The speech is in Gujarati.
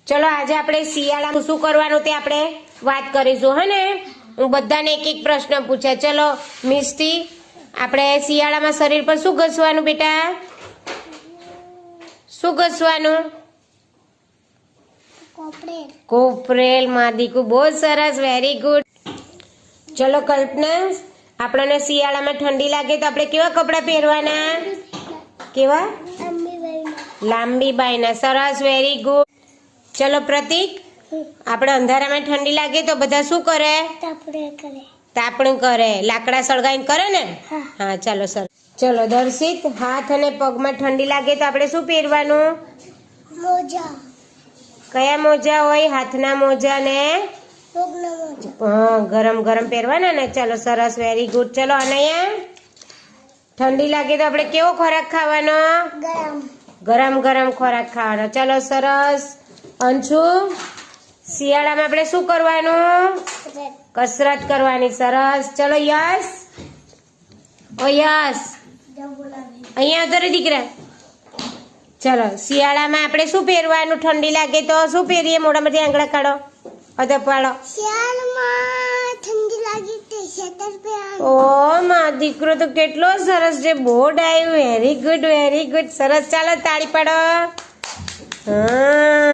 ચલો આજે આપણે શિયાળામાં શું કરવાનું તે આપણે વાત કરીશું. હે ને, હું બધાને એક એક પ્રશ્ન પૂછ્યા. ચલો મિસ્ટી, આપણે શિયાળામાં શરીર પર શું ઘસવાનું બેટા? શું ઘસવાનું? કોપરેલ. માં દીકુ બહુ સરસ, વેરી ગુડ. ચલો કલ્પના, આપણને શિયાળામાં ઠંડી લાગે તો આપણે કેવા કપડા પહેરવાના? કેવા? લાંબી બાયના. સરસ, વેરી ગુડ. ચલો પ્રતીક, આપણે અંધારામાં ઠંડી લાગે તો બધા શું કરે? તાપણું કરે. લાકડા સળગાઈને કરે ને? હા ચાલો સર. ચલો દર્શિત, હાથ અને પગમાં ઠંડી લાગે તો આપણે શું પહેરવાનું? મોજા. કયા મોજા હોય? હાથના મોજા ને ગરમ ગરમ પહેરવાના ને. ચલો સરસ, વેરી ગુડ. ચલો અનયા, ઠંડી લાગે તો આપણે કેવો ખોરાક ખાવાનો? ગરમ ગરમ ખોરાક ખાવાનો. ચલો સરસ. અંશુ, શિયાળામાં આપણે શું કરવાનું? કસરત કરવાની. સરસ. ચલો યશ, ઓ યશ અહીંયા આવતો રે દીકરા. ચલો શિયાળામાં આપણે શું પહેરવાનું? ઠંડી લાગે તો શું પહેરીએ? મોઢામાંથી આંગળા કાઢો, અધર પાડો. શિયાળામાં ઠંડી લાગી તે સ્વેટર પહેરવાનું. ઓ માં દીકરો તો કેટલો સરસ છે, બોર્ડ આવ્યું. Very good, very good. સરસ. ચાલો તાળી પાડો. હા.